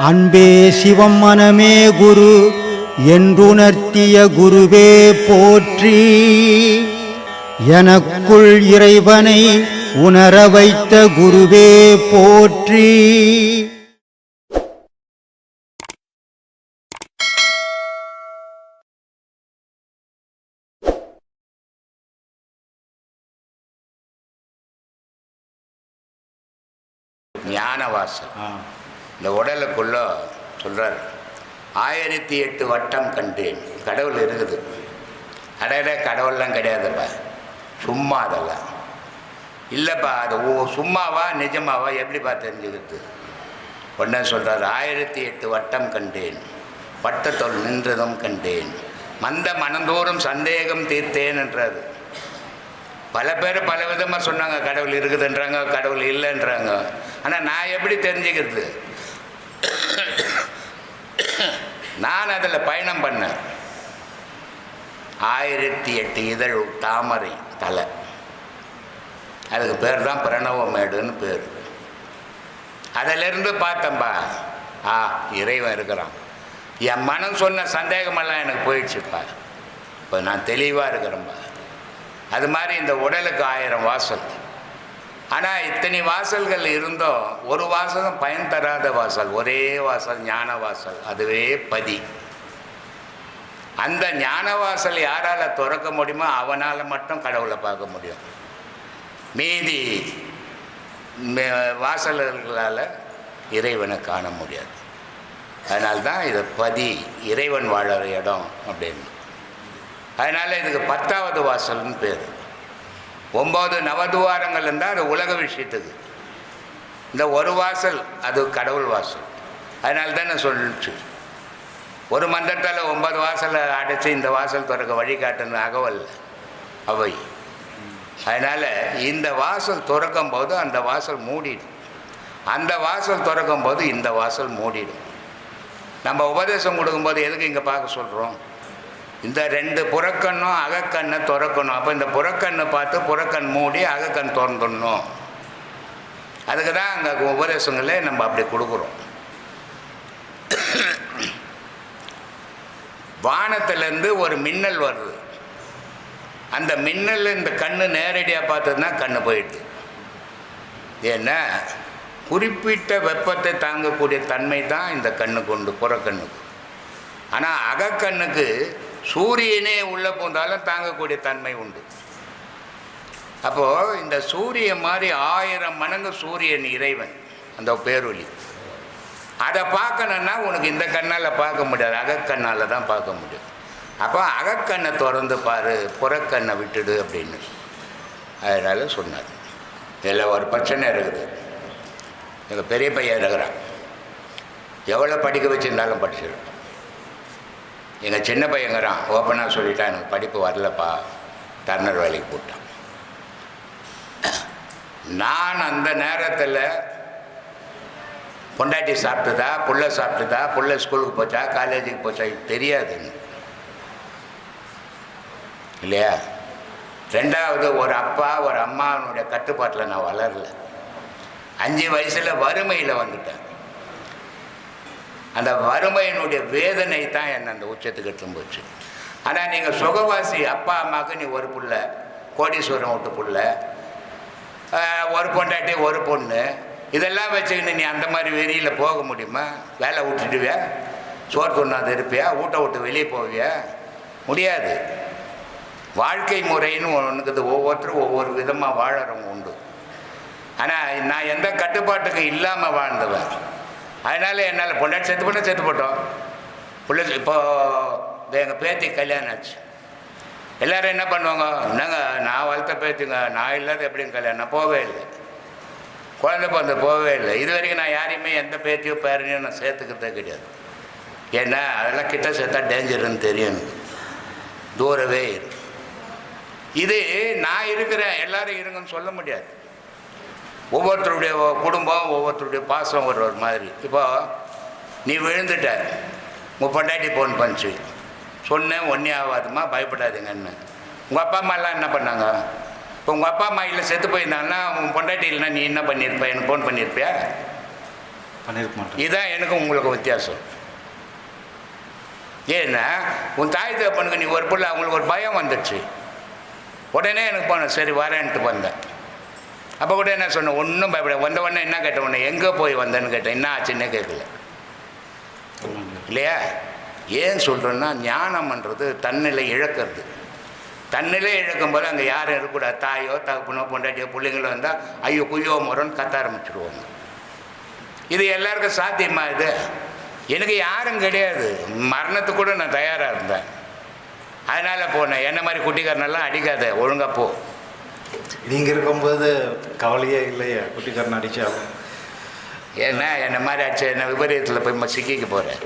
அன்பே சிவம் மனமே குரு என்றுணர்த்திய குருவே போற்றி. எனக்குள் இறைவனை உணர வைத்த குருவே போற்றி. ஞானவாசல் இந்த உடலுக்குள்ள சொல்கிறார். 1008 வட்டம் கண்டேன். கடவுள் இருக்குது. அடையிட கடவுள்லாம் கிடையாதுப்பா, சும்மா அதெல்லாம் இல்லைப்பா. அது சும்மாவா நிஜமாவா எப்படிப்பா தெரிஞ்சுக்கிறது? உடனே சொல்கிறார், 1008 வட்டம் கண்டேன், வட்டத்தொல் நின்றதும் கண்டேன், மந்த மனந்தோறும் சந்தேகம் தீர்த்தேன் என்றார். பல பேர் பல விதமாக சொன்னாங்க, கடவுள் இருக்குதுன்றாங்க, கடவுள் இல்லைன்றாங்க. ஆனால் நான் எப்படி தெரிஞ்சுக்கிறது? நான் அதில் பயணம் பண்ணேன். 1008 இதழ் தாமரை தலை, அதுக்கு பேர் தான் பிரணவமேடுன்னு பேர். அதிலிருந்து பார்த்தம்பா, இறைவன் இருக்கிறான். என் மனம் சொன்ன சந்தேகமெல்லாம் எனக்கு போயிடுச்சுப்பா. இப்போ நான் தெளிவாக இருக்கிறேன்பா. அது மாதிரி இந்த உடலுக்கு 1000 வாசல். ஆனால் இத்தனை வாசல்கள் இருந்தோம், ஒரு வாசலும் பயன் தராத வாசல், ஒரே வாசல் ஞான வாசல், அதுவே பதி. அந்த ஞான வாசல் யாரால் திறக்க முடியுமோ அவனால் மட்டும் கடவுளை பார்க்க முடியும். மீதி வாசல்களால் இறைவனை காண முடியாது. அதனால்தான் இது பதி, இறைவன் வாழற இடம் அப்படின்னு. அதனால் இதுக்கு 10வது வாசல்னு பேர். 9 நவதுவாரங்கள் இருந்தால் அது உலக விஷயத்துக்கு. இந்த ஒரு வாசல் அது கடவுள் வாசல். அதனால தான் நான் சொல்லிச்சு, ஒரு மந்திரத்தால் 9 வாசலை அடைச்சி இந்த வாசல் திறக்க வழிகாட்டுன்னு அகவல் அவை. அதனால் இந்த வாசல் திறக்கும் போது அந்த வாசல் மூடிடும், அந்த வாசல் திறக்கும் போது இந்த வாசல் மூடிடும். நம்ம உபதேசம் கொடுக்கும்போது எதுக்கு இங்கே பார்க்க சொல்கிறோம்? இந்த 2 புறக்கண்ணும் அகக்கண்ணை திறக்கணும். அப்போ இந்த புறக்கண்ணை பார்த்து புறக்கண் மூடி அகக்கண் திறந்துடணும். அதுக்கு தான் அங்கே உபதேசங்களே நம்ம அப்படி கொடுக்குறோம். வானத்திலேருந்து ஒரு மின்னல் வருது. அந்த மின்னல் இந்த கண்ணு நேரடியாக பார்த்ததுன்னா கண்ணு போயிடுது. ஏன்னா குறிப்பிட்ட வெப்பத்தை தாங்கக்கூடிய தன்மை தான் இந்த கண்ணுக்கு உண்டு, புறக்கண்ணுக்கு. ஆனால் அகக்கண்ணுக்கு சூரியனே உள்ளே போந்தாலும் தாங்கக்கூடிய தன்மை உண்டு. அப்போது இந்த சூரியன் மாதிரி 1000 மடங்கு சூரியன் இறைவன், அந்த பேரொளி. அதை பார்க்கணுன்னா உனக்கு இந்த கண்ணால் பார்க்க முடியாது, அகக்கண்ணால் தான் பார்க்க முடியும். அப்போ அகக்கண்ணை திறந்து பாரு, புறக்கண்ணை விட்டுடு அப்படின்னு அதனால் சொன்னார். இதில் ஒரு பிரச்சனை இருக்குது. எங்கள் பெரிய பையன் இருக்கிறான், எவ்வளோ படிக்க வச்சுருந்தாலும் படிச்சிடும். எங்கள் சின்ன பையங்கிறான், ஓப்பனாக சொல்லிட்டான், எனக்கு படிப்பு வரலப்பா, டர்னர் வேலைக்கு போட்டான். நான் அந்த நேரத்தில் பொண்டாட்டி சாப்பிட்டுதா, புள்ள சாப்பிட்டுதா, புள்ள ஸ்கூலுக்கு போச்சா, காலேஜுக்கு போச்சா தெரியாதுன்னு இல்லையா. 2வது, ஒரு அப்பா ஒரு அம்மாவனுடைய கட்டுப்பாட்டில் நான் வளரல. 5 வயசில் வறுமையில் வந்துட்டேன். அந்த வறுமையினுடைய வேதனை தான் என்னை அந்த உச்சத்துக்கு எடுத்து போச்சு. ஆனால் நீங்கள் சுகவாசி அப்பா அம்மாவுக்கு நீ ஒரு புள்ள, கோடீஸ்வரம் விட்டு புள்ள, ஒரு பொண்டாட்டி ஒரு பொண்ணு, இதெல்லாம் வச்சுக்கின்னு நீ அந்த மாதிரி வெறியில் போக முடியுமா? வேலை விட்டுடுவியா? சோறு கொண்டாந்து இருப்பியா? வீட்டை விட்டு வெளியே போவியா? முடியாது. வாழ்க்கை முறைன்னு ஒன்றுக்குது. ஒவ்வொருத்தரும் ஒவ்வொரு விதமாக வாழறவங்க உண்டு. ஆனால் நான் எந்த கட்டுப்பாட்டுக்கு இல்லாமல் வாழ்ந்தவன். அதனால் என்னால் பொண்டாட்டி செத்து போட்டோம். பிள்ளை இப்போது எங்கள் பேத்தி கல்யாணம் ஆச்சு. எல்லோரும் என்ன பண்ணுவாங்க, என்னங்க நான் வளர்த்த பேத்திங்க, நான் இல்லாத எப்படிங்க கல்யாணம்? நான் போவே இல்லை, குழந்தை பிறந்த போவே இல்லை. இது வரைக்கும் நான் யாரையுமே எந்த பேத்தியோ பேரனையோ நான் சேர்த்துக்கிறதே கிடையாது. ஏன்னா அதெல்லாம் கிட்ட சேர்த்தா டேஞ்சருன்னு தெரியும், தூரவே இரு. இது நான் இருக்கிறேன், எல்லோரும் இருங்கன்னு சொல்ல முடியாது. ஒவ்வொருத்தருடைய குடும்பம், ஒவ்வொருத்தருடைய பாசம் ஒரு மாதிரி. இப்போ நீ விழுந்துட்ட, உங்கள் பொண்டாட்டி ஃபோன் பண்ணிச்சு, சொன்னேன் ஒன்றே ஆகாதுமா, பயப்படாதீங்கன்னு. உங்கள் அப்பா அம்மாலாம் என்ன பண்ணாங்க? இப்போ உங்கள் அப்பா அம்மா இல்லை செத்து போயிருந்தாங்கன்னா உன் பொண்டாட்டி இல்லைன்னா நீ என்ன பண்ணியிருப்ப? எனக்கு ஃபோன் பண்ணியிருப்பியா? பண்ணியிருக்க மாட்டேன். இதுதான் எனக்கு உங்களுக்கு வித்தியாசம். ஏன்னா உன் தாய் தகப்பனுக்கு நீ ஒரு பிள்ளை, அவங்களுக்கு ஒரு பயம் வந்துடுச்சு. உடனே எனக்கு போனேன், சரி வரேன்ட்டு வந்தேன். அப்போ கூட என்ன சொன்னேன், ஒன்றும் பயப்பட. வந்த உடனே என்ன கேட்டேன், உடனே எங்கே போய் வந்தேன்னு கேட்டேன், என்ன ஆச்சுன்னே கேட்கல இல்லையா? ஏன் சொல்கிறேன்னா, ஞானம்ன்றது தன்னிலை இழக்கிறது. தன்னிலை இழக்கும்போது அங்கே யாரும் இருக்கக்கூடாது. தாயோ தகப்பனோ பொண்டாட்டியோ பிள்ளைங்களோ வந்தால் ஐயோ குய்யோ முறன்னு கத்த ஆரம்பிச்சுடுவாங்க. இது எல்லாருக்கும் சாத்தியமா? இது எனக்கு யாரும் கிடையாது. மரணத்துக்கு கூட நான் தயாராக இருந்தேன். அதனால் போனேன். என்ன மாதிரி குட்டிக்காரனெல்லாம் அடிக்காத, ஒழுங்காக போ. நீங்கள் இருக்கும்போது கவலையே இல்லையா குட்டிக்காரன் அடிச்சாலும்? ஏன்னா என்ன மாதிரி ஆச்சு, என்ன விபரீதத்தில் போய் சிக்கிக்க போகிறேன்.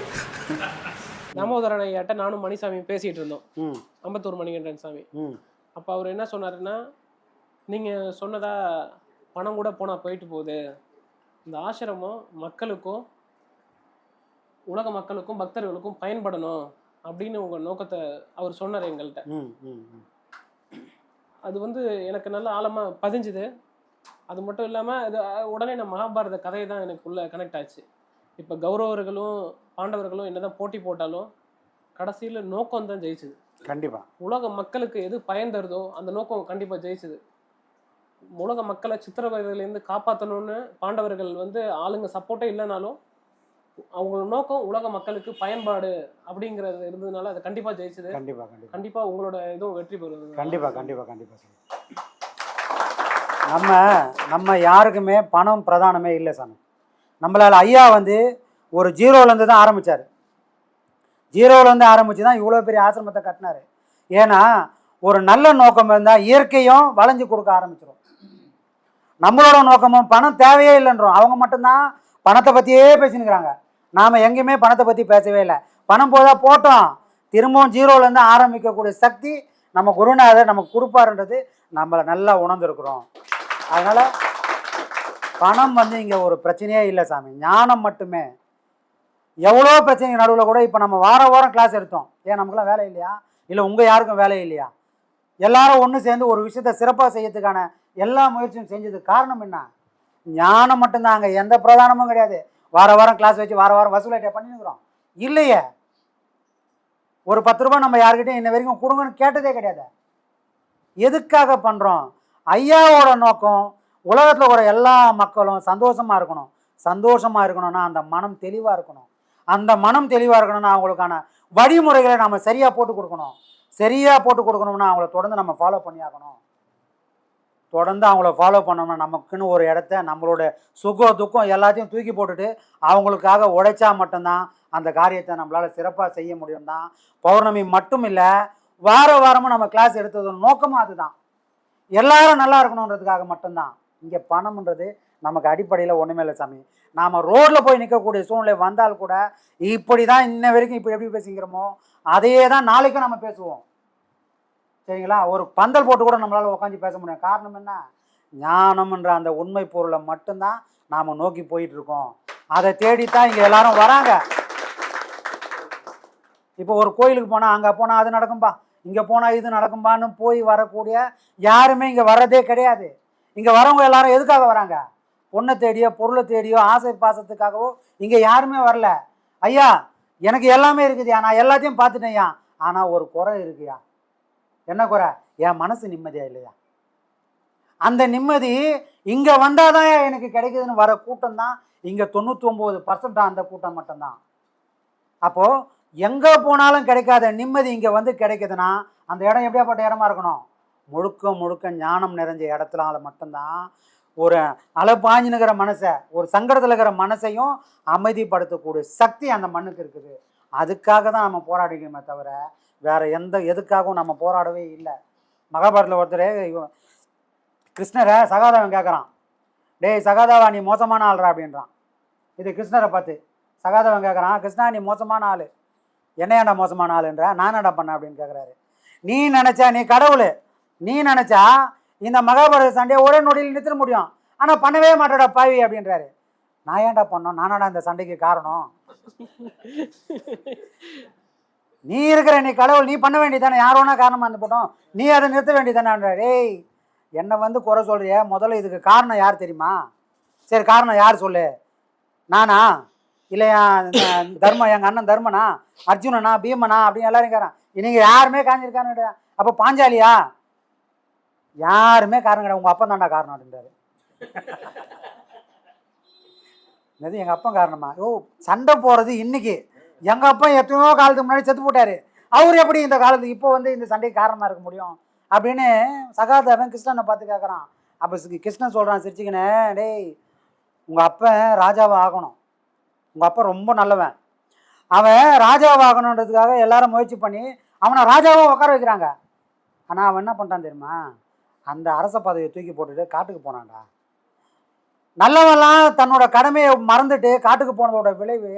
தாமோதரன் ஐயாட்ட நானும் மணிசாமி பேசிகிட்டு இருந்தோம், அம்பத்தூர் மணிகண்டன் சாமி. அப்போ அவர் என்ன சொன்னாருன்னா, நீங்கள் சொன்னதா பணம் கூட போனால் போயிட்டு போகுது, இந்த ஆசிரமம் மக்களுக்கும் உலக மக்களுக்கும் பக்தர்களுக்கும் பயன்படணும் அப்படின்னு உங்கள் நோக்கத்தை அவர் சொன்னார் எங்கள்கிட்ட. அது வந்து எனக்கு நல்ல ஆழமாக பதிஞ்சுது. அது மட்டும் இல்லாமல் அது உடனே நான் மகாபாரத கதையை தான் எனக்கு உள்ள கனெக்ட் ஆச்சு. இப்போ கௌரவர்களும் பாண்டவர்களும் என்னதான் போட்டி போட்டாலும் கடைசியில் நோக்கம் தான் ஜெயிச்சுது. கண்டிப்பாக உலக மக்களுக்கு எது பயன் தருதோ அந்த நோக்கம் கண்டிப்பாக ஜெயிச்சுது. உலக மக்களை சித்திரவதையிலேருந்து காப்பாற்றணும்னு பாண்டவர்கள் வந்து ஆளுங்க சப்போர்ட்டே இல்லைனாலும் அவங்களோட நோக்கம் உலக மக்களுக்கு பயன்பாடு அப்படிங்கிறது இருந்ததுனால அது கண்டிப்பாக ஜெயிச்சுது. கண்டிப்பாக உங்களோட இதுவும் வெற்றி பெறுது. கண்டிப்பாக நம்ம யாருக்குமே பணம் பிரதானமே இல்லை சாமி. நம்மளால் ஐயா வந்து ஒரு ஜீரோலேருந்து தான் ஆரம்பித்தார். ஜீரோலேருந்து ஆரம்பித்து தான் இவ்வளோ பெரிய ஆசிரமத்தை கட்டினார். ஏன்னா ஒரு நல்ல நோக்கம் இருந்தால் இயற்கையும் வளைஞ்சு கொடுக்க ஆரம்பிச்சிடும். நம்மளோட நோக்கமும் பணம் தேவையே இல்லைன்றோம். அவங்க மட்டும்தான் பணத்தை பற்றியே பேசினுக்கிறாங்க. நாம் எங்கேயுமே பணத்தை பற்றி பேசவே இல்லை. பணம் போதா போட்டோம், திரும்பவும் ஜீரோலேருந்து ஆரம்பிக்கக்கூடிய சக்தி நம்ம குருநாதர் நமக்கு கொடுப்பாருன்றது நம்மளை நல்லா உணர்ந்துருக்குறோம். அதனால் பணம் வந்து இங்கே ஒரு பிரச்சனையே இல்லை சாமி, ஞானம் மட்டுமே. எவ்வளோ பிரச்சனை நடுவில் கூட இப்போ நம்ம வாரம் கிளாஸ் எடுத்தோம். ஏன் நமக்குலாம் வேலை இல்லையா? இல்லை உங்கள் யாருக்கும் வேலை இல்லையா? எல்லாரும் ஒன்று சேர்ந்து ஒரு விஷயத்தை சிறப்பாக செய்யறதுக்கான எல்லா முயற்சியும் செஞ்சதுக்கு காரணம் என்ன? ஞானம் மட்டும்தான். அங்கே எந்த பிரதானமும் கிடையாது. வாரம் கிளாஸ் வச்சு வாரம் வசூலாயிட்டே பண்ணிருக்கிறோம் இல்லையே. ஒரு 10 ரூபாய் நம்ம யாருக்கிட்டையும் இன்ன வரைக்கும் கொடுங்கன்னு கேட்டதே கிடையாது. எதுக்காக பண்ணுறோம்? ஐயாவோட நோக்கம் உலகத்தில் ஒரு எல்லா மக்களும் சந்தோஷமாக இருக்கணும். சந்தோஷமாக இருக்கணும்னா அந்த மனம் தெளிவாக இருக்கணும். அந்த மனம் தெளிவாக இருக்கணும்னா அவங்களுக்கான வழிமுறைகளை நம்ம சரியாக போட்டு கொடுக்கணும். சரியாக போட்டு கொடுக்கணும்னா அவங்கள தொடர்ந்து நம்ம ஃபாலோ பண்ணி ஆகணும். தொடர்ந்து அவங்கள ஃபாலோ பண்ணோம்னா நமக்குன்னு ஒரு இடத்த நம்மளோட சுகம் துக்கம் எல்லாத்தையும் தூக்கி போட்டுட்டு அவங்களுக்காக உழைச்சா மட்டும்தான் அந்த காரியத்தை நம்மளால் சிறப்பாக செய்ய முடியும் தான். பௌர்ணமி மட்டும் இல்லை, வாரமும் நம்ம கிளாஸ் எடுத்தது நோக்கமும் அதுதான். எல்லாரும் நல்லா இருக்கணுன்றதுக்காக மட்டும்தான். இங்கே பணம்ன்றது நமக்கு அடிப்படையில் ஒன்றுமே இல்லை சாமி. நாம் ரோட்டில் போய் நிற்கக்கூடிய சூழ்நிலை வந்தால் கூட இப்படி தான் இன்ன வரைக்கும் இப்போ எப்படி பேசிக்கிறோமோ அதையே தான் நாளைக்கும் நம்ம பேசுவோம். சரிங்களா? ஒரு பந்தல் போட்டு கூட நம்மளால் உட்காந்து பேச முடியும். காரணம் என்ன? ஞானம்ன்ற அந்த உண்மை பொருளை மட்டும்தான் நாம் நோக்கி போயிட்டுருக்கோம். அதை தேடித்தான் இங்கே எல்லாரும் வராங்க. இப்போ ஒரு கோயிலுக்கு போனால் அங்கே போனால் அது நடக்கும்பா, இங்கே போனால் இது நடக்கும்பான்னு போய் வரக்கூடிய யாருமே இங்கே வர்றதே கிடையாது. இங்கே வரவங்க எல்லாரும் எதுக்காக வராங்க? பொண்ணை தேடியோ பொருளை தேடியோ ஆசை பாசத்துக்காகவோ இங்கே யாருமே வரல. ஐயா எனக்கு எல்லாமே இருக்குதுயா, நான் எல்லாத்தையும் பார்த்துட்டேன்யா, ஆனால் ஒரு குறை இருக்குயா. என்ன குறை? என் மனசு நிம்மதியா இல்லையா? அந்த நிம்மதி இங்கே வந்தால் தான் எனக்கு கிடைக்குதுன்னு வர கூட்டம் தான் இங்கே 99% அந்த கூட்டம் மட்டும்தான். அப்போது எங்கே போனாலும் கிடைக்காத நிம்மதி இங்கே வந்து கிடைக்குதுன்னா அந்த இடம் எப்படியாப்பட்ட இடமா இருக்கணும்? முழுக்க ஞானம் நிறைஞ்ச இடத்துல மட்டும்தான் ஒரு அலைப்பாஞ்சினுக்கிற மனசை, ஒரு சங்கடத்தில் இருக்கிற மனசையும் அமைதிப்படுத்தக்கூடிய சக்தி அந்த மண்ணுக்கு இருக்குது. அதுக்காக தான் நம்ம போராடிக்கிறோமே தவிர வேறு எதுக்காகவும் நம்ம போராடவே இல்லை. மகாபாரத்தில் ஒருத்தர் கிருஷ்ணரை சகாதேவன் கேட்குறான், டேய் சகாதேவா நீ மோசமான ஆள்றா அப்படின்றான். இது கிருஷ்ணரை பார்த்து சகாதேவன் கேட்குறான், கிருஷ்ணா நீ மோசமான ஆள், என்னையாண்டா மோசமான ஆளுன்ற, நான் என்னடா பண்ண அப்படின்னு கேட்குறாரு. நீ நினச்சா, நீ கடவுள், நீ நினச்சா இந்த மகாபாரத சண்டையை ஒரே நொடியில் நிறுத்த முடியும், ஆனால் பண்ணவே மாட்டேடா பாவி அப்படின்றாரு. நான் ஏன்டா பண்ணோம்? நானாடா இந்த சண்டைக்கு காரணம்? நீ இருக்கிற, நீ கடவுள், நீ பண்ண வேண்டியதானே, யாரோனா காரணமாக இருந்து போட்டோம், நீ அதை நிறுத்த வேண்டியதானே. டேய் என்னை வந்து குறை சொல்றிய, முதல்ல இதுக்கு காரணம் யார் தெரியுமா? சரி காரணம் யார் சொல்லு. நானா இல்லையா தர்மம் எங்கள் அண்ணன் தர்மனா அர்ஜுனனா பீமனா அப்படின்னு எல்லாரும் கேட்குறான். நீங்கள் யாருமே காஞ்சிருக்கான்னு கிடையாது. அப்போ பாஞ்சாலியா? யாருமே காரணம் கிடையாது. உங்கள் அப்பா தாண்டா காரணம் அப்படின்றாரு. அது எங்கள் அப்பா காரணமா? ஓ, சண்டை போகிறது இன்னைக்கு. எங்கள் அப்பா எத்தனையோ காலத்துக்கு முன்னாடி செத்து போட்டார். அவர் எப்படி இந்த காலத்துக்கு இப்போ வந்து இந்த சண்டைக்கு காரணமாக இருக்க முடியும் அப்படின்னு சகாதேவன் கிருஷ்ணனை பார்த்து கேட்குறான். அப்போ கிருஷ்ணன் சொல்கிறான் சிரிச்சுக்கினே, டேய் உங்கள் அப்பா ராஜாவை ஆகணும், உங்கள் அப்பா ரொம்ப நல்லவன், அவன் ராஜாவை ஆகணுன்றதுக்காக எல்லாரும் முயற்சி பண்ணி அவனை ராஜாவை உட்கார வைக்கிறாங்க. ஆனால் அவன் என்ன பண்ணிட்டான் தெரியுமா? அந்த அரச பதவியை தூக்கி போட்டுட்டு காட்டுக்கு போனான்டா. நல்லவெல்லாம் தன்னோட கடமையை மறந்துட்டு காட்டுக்கு போனதோட விளைவு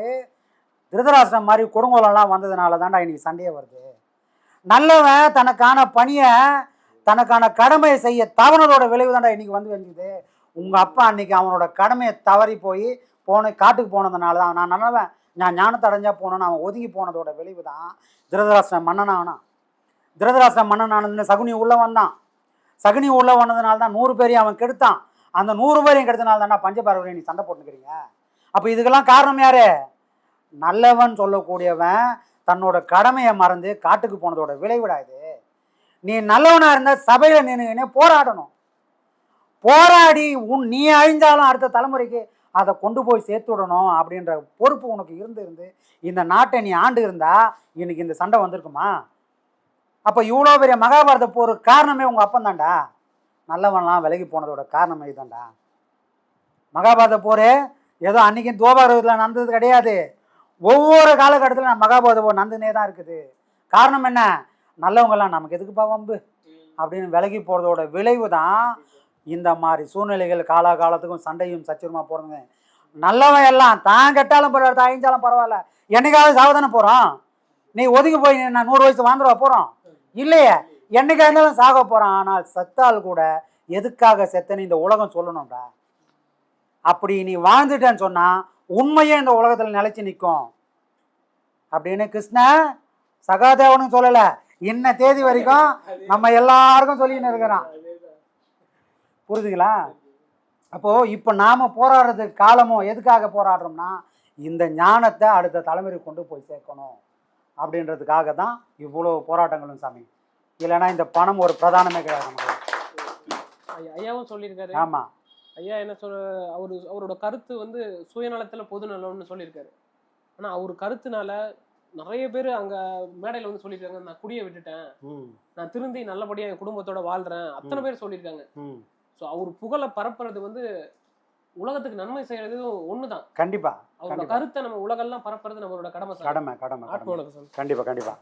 திருதராஷ்டிரம் மாதிரி கொடுங்கோலெல்லாம் வந்ததுனால தான்டா இன்னைக்கு சண்டையே வருது. நல்லவன் தனக்கான பணியை தனக்கான கடமையை செய்ய தவறதோட விளைவு தான்டா இன்னைக்கு வந்து வந்துது. உங்கள் அப்பா அன்னைக்கு அவனோட கடமையை தவறி போய் காட்டுக்கு போனதுனால தான் நான் நல்லவன், நான் ஞானத்தை அடைஞ்சா போனோன்னு அவன் ஒதுங்கி போனதோட விளைவு தான் திருதராஷ்டிரம் மன்னனானான். திருதராஷ்டிரம் மன்னனானதுன்னு சகுனி உள்ளே வந்தான். சகுனி உள்ளே வந்ததுனால தான் 100 பேரையும் அவன் கெடுத்தான். அந்த 100 பேரையும் கெடுத்தனால தான்டா பஞ்சபாரவரை நீ சண்டை போட்டுக்கிறீங்க. அப்போ இதுக்கெல்லாம் காரணம் யாரு? நல்லவன் சொல்லக்கூடியவன் தன்னோட கடமையை மறந்து காட்டுக்கு போனதோட விளைவிடாது. நீ நல்லவனா இருந்தால் சபையில் நின்று போராடணும். போராடி நீ அழிஞ்சாலும் அடுத்த தலைமுறைக்கு அதை கொண்டு போய் சேர்த்து விடணும் அப்படின்ற பொறுப்பு உனக்கு இருந்து இந்த நாட்டை நீ ஆண்டு இருந்தா இன்னைக்கு இந்த சண்டை வந்திருக்குமா? அப்போ இவ்வளோ பெரிய மகாபாரத போர் காரணமே உங்கள் அப்பன் தான்டா. நல்லவன்லாம் விலகி போனதோட காரணமே இதுதான்டா. மகாபாரத போர் ஏதோ அன்னைக்கு துவாபரத்தில் நடந்தது கிடையாது. ஒவ்வொரு காலகட்டத்திலும் மகாபாரத போர் நடந்துனே தான் இருக்குது. காரணம் என்ன? நல்லவங்கெல்லாம் நமக்கு எதுக்குப்பா வம்பு அப்படின்னு விலகி போகிறதோட விளைவு தான் இந்த மாதிரி சூழ்நிலைகள். காலத்துக்கும் சண்டையும் சச்சரமா போகிறது. நல்லவன் எல்லாம் தான் கெட்டாலும் பரவாயில்ல, தான் அழிஞ்சாலும் பரவாயில்ல, என்னைக்காவது சாவதானே போகிறோம். நீ ஒதுங்கி போய் நான் 100 வயசு வாழ்ந்துருவா போகிறோம் இல்லையே, என்னைக்கா இருந்தாலும் சாக போகிறான். ஆனால் செத்தால் கூட எதுக்காக செத்தன்னு இந்த உலகம் சொல்லணும்டா. அப்படி நீ வாழ்ந்துட்டேன்னு சொன்னால் உண்மையே இந்த உலகத்தில் நிலைச்சி நிற்கும் அப்படின்னு கிருஷ்ணன் சகாதேவனும் சொல்லலை, இன்ன தேதி வரைக்கும் நம்ம எல்லாருக்கும் சொல்லின்னு இருக்கிறான். புரியுதுங்களா? அப்போது இப்போ நாம் போராடுறதுக்கு காலமோ எதுக்காக போராடுறோம்னா இந்த ஞானத்தை அடுத்த தலைமுறைக்கு கொண்டு போய் சேர்க்கணும் அப்படின்றதுக்காக தான் இவ்வளோ போராட்டங்களும் சாமி. இல்லைன்னா இந்த பணம் ஒரு பிரதானமே கிடையாது நமக்கு. ஐயாவும் சொல்லியிருக்காரு. ஆமாம், ஐயா என்ன சொல்ற, அவரோட கருத்து வந்து சுயநலத்தில் பொது நலம்னு சொல்லியிருக்காரு. ஆனால் அவர் கருத்துனால நிறைய பேர் அங்கே மேடையில் வந்து சொல்லியிருக்காங்க, நான் குடியை விட்டுட்டேன், நான் திருந்தி நல்லபடியாக என் குடும்பத்தோட வாழ்கிறேன், அத்தனை பேர் சொல்லியிருக்காங்க. ஸோ அவர் புகழை பரப்புறது வந்து உலகத்துக்கு நன்மை செய்யறது ஒண்ணுதான். கண்டிப்பா அவரோட கருத்தை நம்ம உலகெல்லாம் பரப்புறது நம்மளோட கடமை. ஆத்ம வணக்கம். கண்டிப்பா.